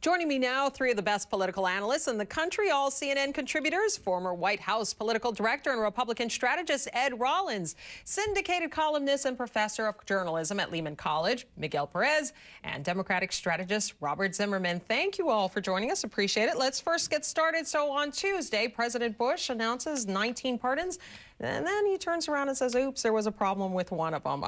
Joining me now, three of the best political analysts in the country, all CNN contributors, former White House political director and Republican strategist Ed Rollins, syndicated columnist and professor of journalism at Lehman College, Miguel Perez, and Democratic strategist Robert Zimmerman. Thank you all for joining us. Appreciate it. Let's first get started. So on Tuesday, President Bush announces 19 pardons. And then he turns around and says, oops, there was a problem with one of them.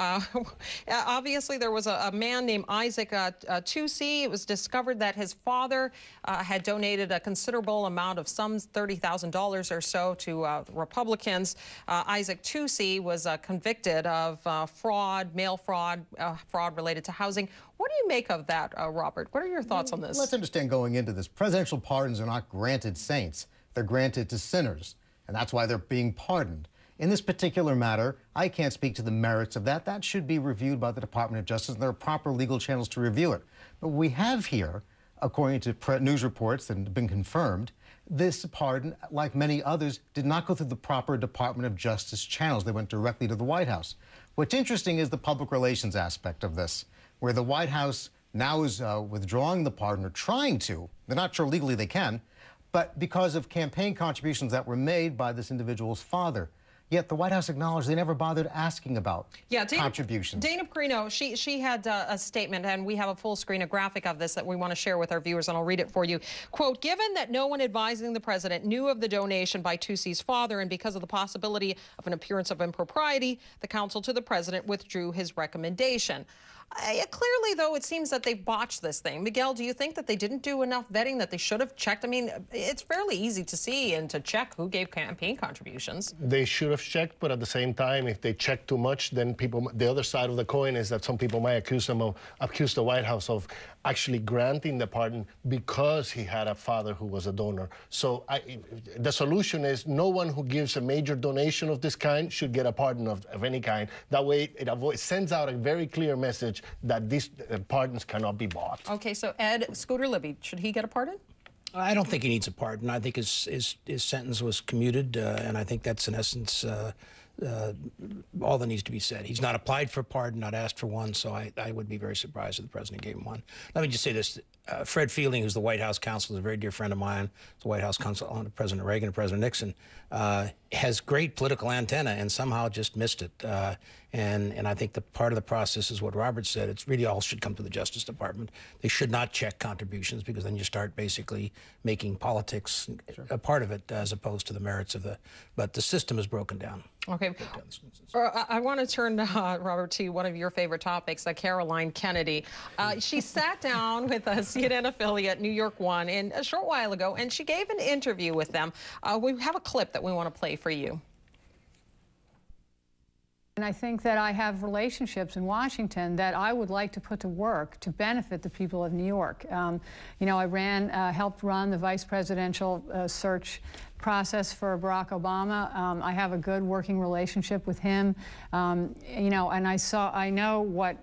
Obviously, there was a man named Isaac Toucey. It was discovered that his father had donated a considerable amount of sums, $30,000 or so, to Republicans. Isaac Toucey was convicted of fraud, mail fraud, fraud related to housing. What do you make of that, Robert? What are your thoughts on this? Let's understand going into this, presidential pardons are not granted saints. They're granted to sinners, and that's why they're being pardoned. In this particular matter, I can't speak to the merits of that. That should be reviewed by the Department of Justice, and there are proper legal channels to review it. But we have here, according to news reports that have been confirmed, this pardon, like many others, did not go through the proper Department of Justice channels. They went directly to the White House. What's interesting is the public relations aspect of this, where the White House now is withdrawing the pardon, or trying to. They're not sure legally they can, but because of campaign contributions that were made by this individual's father. Yet the White House acknowledged they never bothered asking about contributions. Dana Perino, she had a statement, and we have a full screen, a graphic of this that we want to share with our viewers, and I'll read it for you. Quote, given that no one advising the president knew of the donation by Toucey's father, and because of the possibility of an appearance of impropriety, the counsel to the president withdrew his recommendation. Clearly, though, it seems that they botched this thing. Miguel, do you think that they didn't do enough vetting, that they should have checked? I mean, it's fairly easy to see and to check who gave campaign contributions. They should have checked, but at the same time, if they check too much, then people, the other side of the coin is that some people might accuse the White House of actually granting the pardon because he had a father who was a donor. So the solution is no one who gives a major donation of this kind should get a pardon of any kind. That way, it sends out a very clear message that these pardons cannot be bought. Okay, so Ed, Scooter Libby, should he get a pardon? I don't think he needs a pardon. I think his sentence was commuted, and I think that's in essence all that needs to be said. He's not applied for a pardon, not asked for one, so I would be very surprised if the president gave him one. Let me just say this. Fred Fielding, who's the White House counsel, is a very dear friend of mine, the White House counsel on President Reagan and President Nixon, has great political antenna and somehow just missed it. And I think the part of the process is what Robert said. It's really all should come to the Justice Department. They should not check contributions, because then you start basically making politics a part of it as opposed to the merits of but the system is broken down. Okay. I want to turn, Robert, to one of your favorite topics, Caroline Kennedy. She sat down with a CNN affiliate, New York One, a short while ago, and she gave an interview with them. We have a clip that we want to play for you. And I think that I have relationships in Washington that I would like to put to work to benefit the people of New York. You know, I helped run the vice presidential search process for Barack Obama. I have a good working relationship with him. You know, and I know what,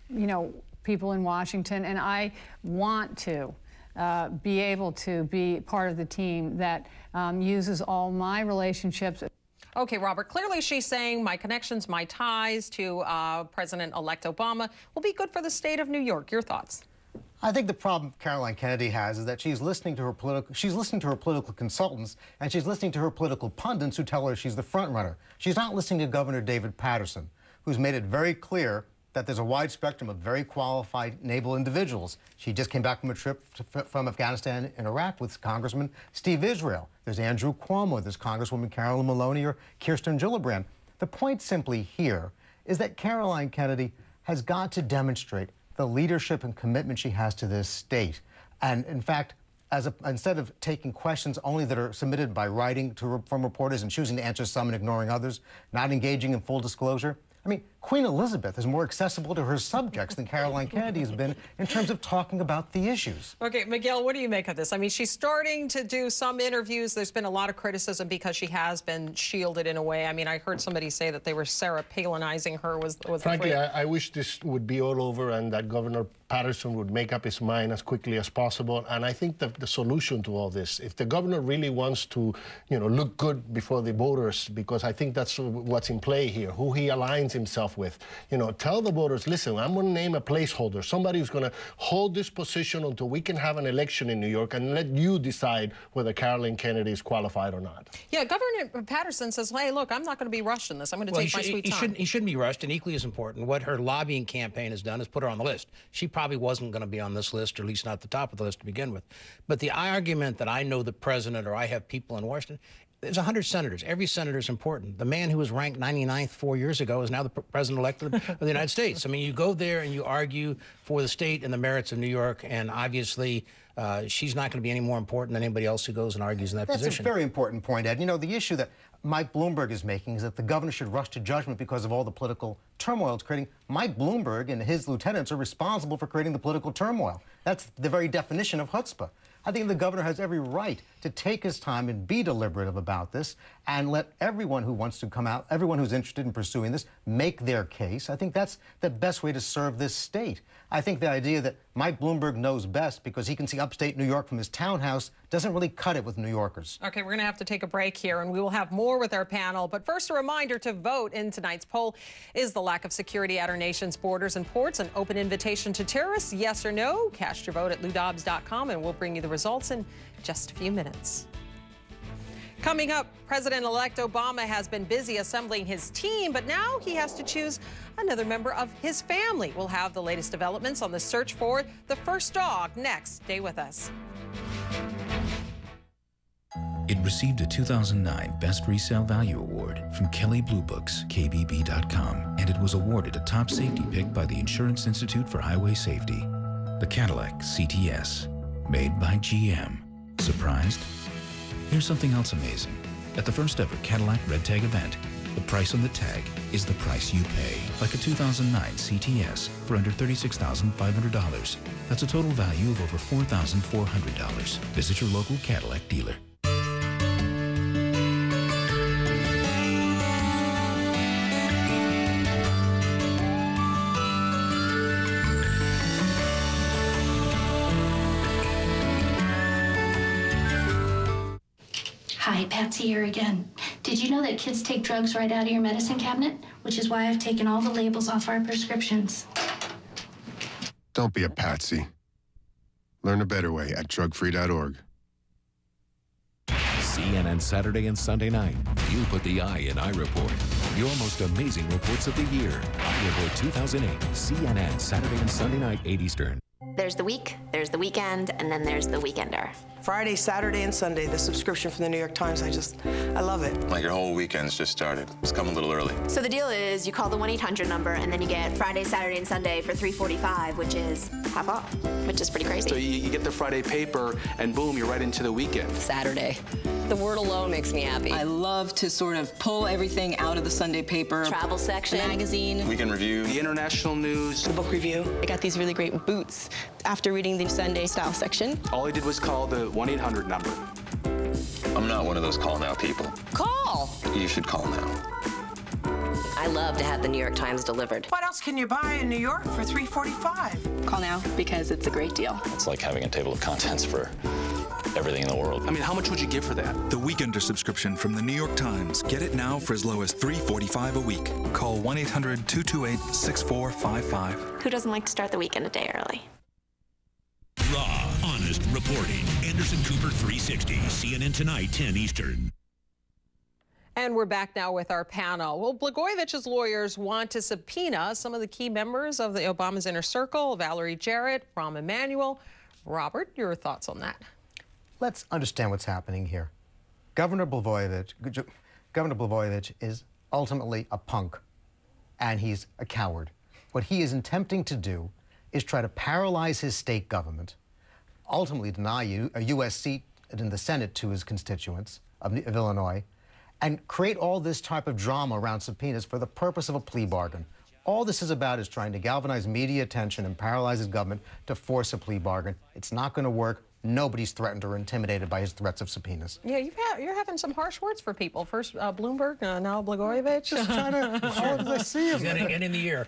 you know, people in Washington, and I want to be able to be part of the team that uses all my relationships. Okay, Robert, clearly she's saying my connections, my ties to President-elect Obama will be good for the state of New York. Your thoughts? I think the problem Caroline Kennedy has is that she's listening to her political consultants, and she's listening to her political pundits who tell her she's the front runner. She's not listening to Governor David Paterson, who's made it very clear that there's a wide spectrum of very qualified and able individuals. She just came back from a trip from Afghanistan and Iraq with Congressman Steve Israel. There's Andrew Cuomo, there's Congresswoman Carolyn Maloney or Kirsten Gillibrand. The point simply here is that Caroline Kennedy has got to demonstrate the leadership and commitment she has to this state. And in fact, instead of taking questions only that are submitted by writing from reporters and choosing to answer some and ignoring others, not engaging in full disclosure, I mean, Queen Elizabeth is more accessible to her subjects than Caroline Kennedy has been in terms of talking about the issues. Okay, Miguel, what do you make of this? I mean, she's starting to do some interviews. There's been a lot of criticism because she has been shielded in a way. I mean, I heard somebody say that they were Sarah Palinizing her. Frankly, I wish this would be all over and that Governor Paterson would make up his mind as quickly as possible. And I think that the solution to all this, if the governor really wants to, you know, look good before the voters, because I think that's what's in play here, who he aligns himself off with. You know, tell the voters, listen, I'm going to name a placeholder, somebody who's going to hold this position until we can have an election in New York and let you decide whether Caroline Kennedy is qualified or not. Yeah, Governor Patterson says, hey, look, I'm not going to be rushed in this. I'm going to take my sweet time. He shouldn't be rushed, and equally as important, what her lobbying campaign has done is put her on the list. She probably wasn't going to be on this list, or at least not the top of the list to begin with. But the argument that I know the president or I have people in Washington, there's 100 senators. Every senator is important. The man who was ranked 99th 4 years ago is now the president-elect of the United States. I mean, you go there and you argue for the state and the merits of New York, and obviously she's not going to be any more important than anybody else who goes and argues in that position. That's a very important point, Ed. You know, the issue that Mike Bloomberg is making is that the governor should rush to judgment because of all the political turmoil it's creating. Mike Bloomberg and his lieutenants are responsible for creating the political turmoil. That's the very definition of chutzpah. I think the governor has every right to take his time and be deliberative about this and let everyone who wants to come out, everyone who's interested in pursuing this, make their case. I think that's the best way to serve this state. I think the idea that Mike Bloomberg knows best because he can see upstate New York from his townhouse doesn't really cut it with New Yorkers. Okay, we're going to have to take a break here, and we will have more with our panel. But first, a reminder to vote in tonight's poll. Is the lack of security at our nation's borders and ports an open invitation to terrorists? Yes or no? Cast your vote at LouDobbs.com, and we'll bring you the results in just a few minutes. Coming up, President-elect Obama has been busy assembling his team, but now he has to choose another member of his family. We'll have the latest developments on the search for the first dog next. Stay with us. It received a 2009 Best Resale Value Award from Kelley Blue Books, KBB.com, and it was awarded a top safety pick by the Insurance Institute for Highway Safety. The Cadillac CTS, made by GM. Surprised? Here's something else amazing. At the first ever Cadillac Red Tag event, the price on the tag is the price you pay. Like a 2009 CTS for under $36,500. That's a total value of over $4,400. Visit your local Cadillac dealer. Hi, Patsy here again. Did you know that kids take drugs right out of your medicine cabinet? Which is why I've taken all the labels off our prescriptions. Don't be a patsy. Learn a better way at drugfree.org. CNN Saturday and Sunday night. You put the I in iReport. Your most amazing reports of the year. iReport 2008. CNN Saturday and Sunday night, 8 Eastern. There's the week, there's the weekend, and then there's the weekender. Friday, Saturday, and Sunday, the subscription from the New York Times, I love it. Like your whole weekend's just started. It's come a little early. So the deal is you call the 1-800 number, and then you get Friday, Saturday, and Sunday for $3.45, which is half off, which is pretty crazy. So you get the Friday paper, and boom, you're right into the weekend. Saturday. The word alone makes me happy. I love to sort of pull everything out of the Sunday paper. Travel section. Magazine. Weekend review. The international news. The book review. I got these really great boots after reading the Sunday style section. All I did was call the 1-800 number. I'm not one of those call now people. Call! You should call now. I love to have the New York Times delivered. What else can you buy in New York for $3.45? Call now because it's a great deal. It's like having a table of contents for everything in the world. I mean, how much would you give for that? The Weekender subscription from the New York Times. Get it now for as low as $3.45 a week. Call 1-800-228-6455. Who doesn't like to start the weekend a day early? Raw, honest reporting. Anderson Cooper 360. CNN Tonight, 10 Eastern. And we're back now with our panel. Well, Blagojevich's lawyers want to subpoena some of the key members of the Obama's inner circle, Valerie Jarrett, Rahm Emanuel. Robert, your thoughts on that? Let's understand what's happening here. Governor Blagojevich is ultimately a punk, and he's a coward. What he is attempting to do is try to paralyze his state government, ultimately deny a U.S. seat in the Senate to his constituents of Illinois, and create all this type of drama around subpoenas for the purpose of a plea bargain. All this is about is trying to galvanize media attention and paralyze his government to force a plea bargain. It's not going to work. nobody's threatened or intimidated by his threats of subpoenas. Yeah, you're having some harsh words for people. First Bloomberg, now Blagojevich. Just trying to, as long as I see him. He's going to get in the ear.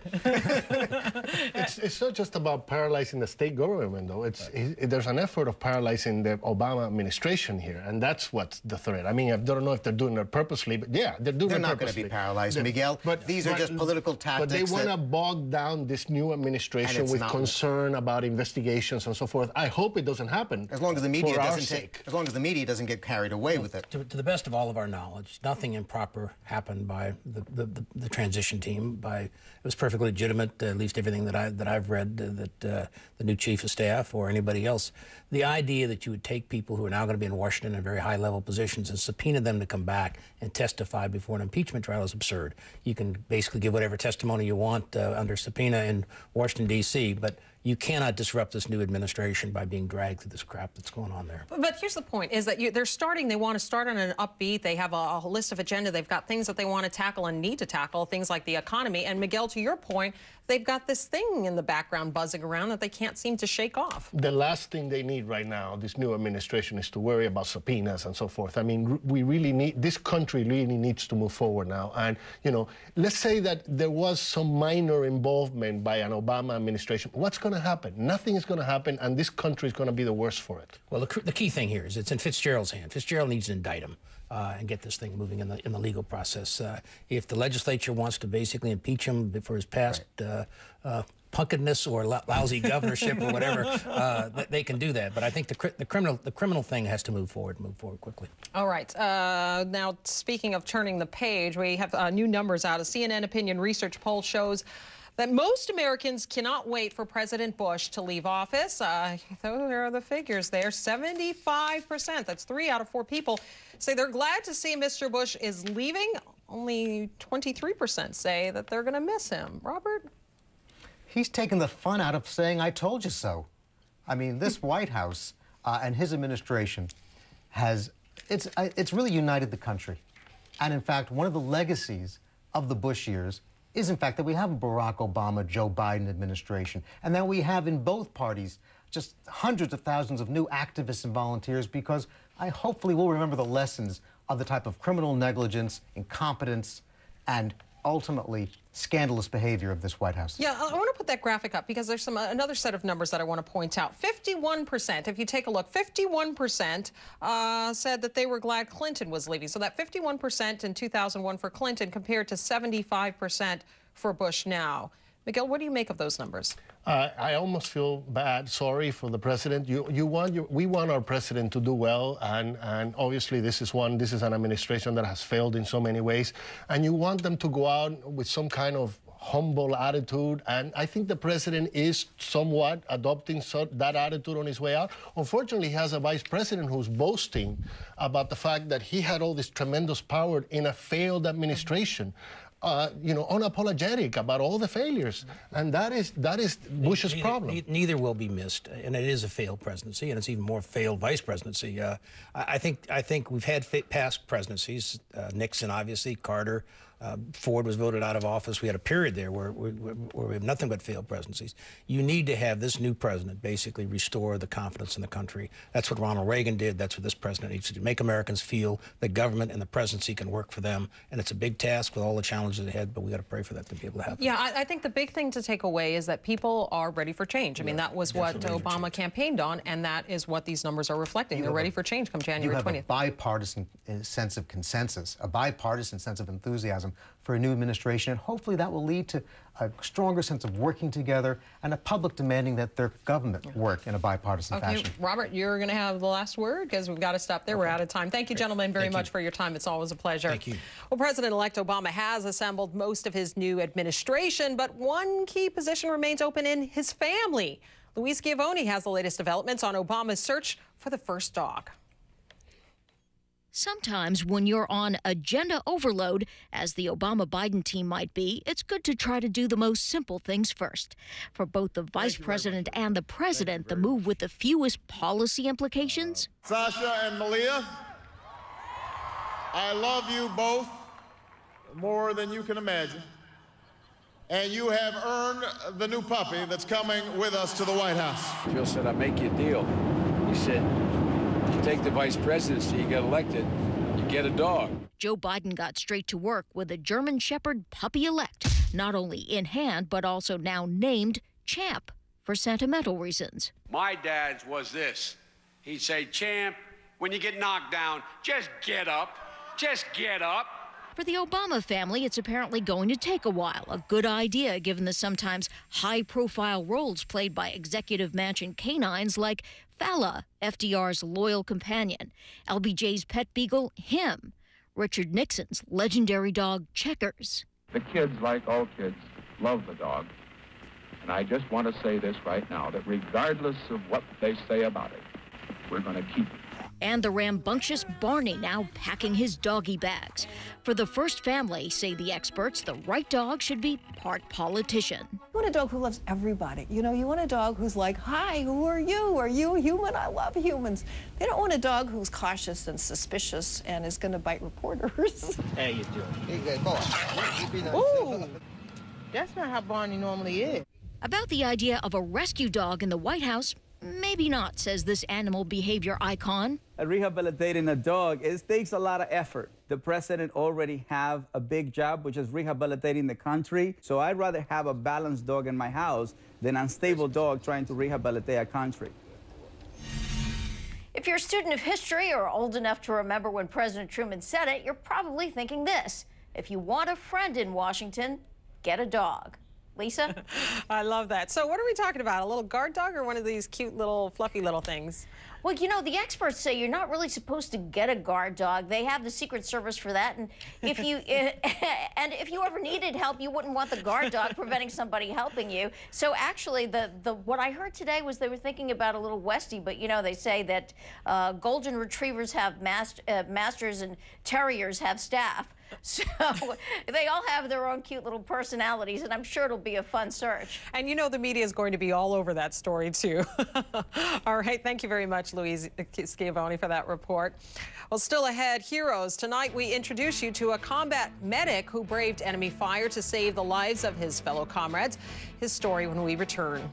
It's not just about paralyzing the state government, though. There's an effort of paralyzing the Obama administration here, and that's what's the threat. I mean, I don't know if they're doing it purposely, but yeah, they're doing it purposely. They're not going to be paralyzed, Miguel. But these are just political tactics. But they want to bog down this new administration with concern about investigations and so forth. I hope it doesn't happen. As long as the media doesn't get carried away with it. To the best of all of our knowledge, nothing improper happened by the transition team. It was perfectly legitimate, at least everything that I've read, that the new chief of staff or anybody else. The idea that you would take people who are now going to be in Washington in very high-level positions and subpoena them to come back and testify before an impeachment trial is absurd. You can basically give whatever testimony you want under subpoena in Washington, D.C., but you cannot disrupt this new administration by being dragged through this crap that's going on there. But here's the point, is that they want to start on an upbeat. They have a holistic agenda. They've got things that they want to tackle and need to tackle, things like the economy. And Miguel, to your point, they've got this thing in the background buzzing around that they can't seem to shake off. The last thing they need right now, this new administration, is to worry about subpoenas and so forth. I mean, this country really needs to move forward now. And, you know, let's say that there was some minor involvement by an Obama administration. What's going to happen? Nothing is going to happen, and this country is going to be the worse for it. Well, the key thing here is it's in Fitzgerald's hand. Fitzgerald needs to indict him and get this thing moving in the legal process. If the legislature wants to basically impeach him for his past punkedness or lousy governorship or whatever, they can do that. But I think the criminal thing has to move forward quickly. All right. Now, speaking of turning the page, we have new numbers out. A CNN opinion research poll shows that most Americans cannot wait for President Bush to leave office. Those are the figures there. 75%, that's 3 out of 4 people, say they're glad to see Mr. Bush is leaving. Only 23% say that they're going to miss him. Robert? He's taken the fun out of saying, "I told you so." I mean, this White House and his administration it's really united the country. And in fact, one of the legacies of the Bush years is, in fact, that we have a Barack Obama, Joe Biden administration, and that we have in both parties just hundreds of thousands of new activists and volunteers, because hopefully we'll remember the lessons of the type of criminal negligence, incompetence, and ultimately scandalous behavior of this White House. Yeah, I want to put that graphic up because there's another set of numbers that I want to point out. 51%, if you take a look, 51% said that they were glad Clinton was leaving. So that 51% in 2001 for Clinton compared to 75% for Bush now. Miguel, what do you make of those numbers? I almost feel bad, sorry for the president. We want our president to do well, and obviously this is an administration that has failed in so many ways, and you want them to go out with some kind of humble attitude, and I think the president is somewhat adopting that attitude on his way out. Unfortunately, he has a vice president who's boasting about the fact that he had all this tremendous power in a failed administration. Unapologetic about all the failures, and that is Bush's problem. Neither will be missed, and it is a failed presidency, and it's even more failed vice presidency. I think we've had past presidencies, Nixon, obviously, Carter. Ford was voted out of office. We had a period there where we have nothing but failed presidencies. You need to have this new president basically restore the confidence in the country. That's what Ronald Reagan did. That's what this president needs to do. Make Americans feel that government and the presidency can work for them. And it's a big task with all the challenges ahead, but we got to pray for that to be able to happen. Yeah, I think the big thing to take away is that people are ready for change. I mean, that was what Obama campaigned on, and that is what these numbers are reflecting. They're ready for change come January 20th. You have a bipartisan sense of consensus, a bipartisan sense of enthusiasm for a new administration, and hopefully that will lead to a stronger sense of working together and a public demanding that their government work in a bipartisan fashion. Robert, you're going to have the last word because we've got to stop there. We're out of time. Thank you, gentlemen, very much for your time. It's always a pleasure. Thank you. Well, President-elect Obama has assembled most of his new administration, but one key position remains open in his family. Luis Giavone has the latest developments on Obama's search for the first dog. Sometimes when you're on agenda overload, as the Obama-Biden team might be, it's good to try to do the most simple things first. For both the vice president and the president, the move with the fewest policy implications. Sasha and Malia, I love you both more than you can imagine. And you have earned the new puppy that's coming with us to the White House. Jill said, I make you a deal. You He said, you take the vice presidency, you get elected, you get a dog. Joe Biden got straight to work with a German Shepherd puppy-elect, not only in hand, but also now named Champ for sentimental reasons. My dad's was this. He'd say, Champ, when you get knocked down, just get up. Just get up. For the Obama family, it's apparently going to take a while. A good idea, given the sometimes high-profile roles played by executive mansion canines like Fala, FDR's loyal companion, LBJ's pet beagle, Him, Richard Nixon's legendary dog, Checkers. The kids, like all kids, love the dog. And I just want to say this right now, that regardless of what they say about it, we're going to keep it. And the rambunctious Barney now packing his doggy bags. For the first family, say the experts, the right dog should be part politician. You want a dog who loves everybody. You know, you want a dog who's like, hi, who are you? Are you a human? I love humans. They don't want a dog who's cautious and suspicious and is going to bite reporters. How you doing? Hey, good boy. Ooh, that's not how Barney normally is. About the idea of a rescue dog in the White House, maybe not, says this animal behavior icon. Rehabilitating a dog, it takes a lot of effort. The president already have a big job, which is rehabilitating the country. So I'd rather have a balanced dog in my house than an unstable dog trying to rehabilitate a country. If you're a student of history or old enough to remember when President Truman said it, you're probably thinking this: if you want a friend in Washington, get a dog. Lisa? I love that. So what are we talking about? A little guard dog or one of these cute little fluffy little things? Well, you know, the experts say you're not really supposed to get a guard dog. They have the Secret Service for that. And if you and if you ever needed help, you wouldn't want the guard dog preventing somebody helping you. So actually, what I heard today was they were thinking about a little Westie, but you know, they say that golden retrievers have masters and terriers have staff. So they all have their own cute little personalities, and I'm sure it'll be a fun search. And you know the media is going to be all over that story, too. All right, thank you very much, Louise Schiavone, for that report. Well, still ahead, heroes. Tonight, we introduce you to a combat medic who braved enemy fire to save the lives of his fellow comrades. His story when we return.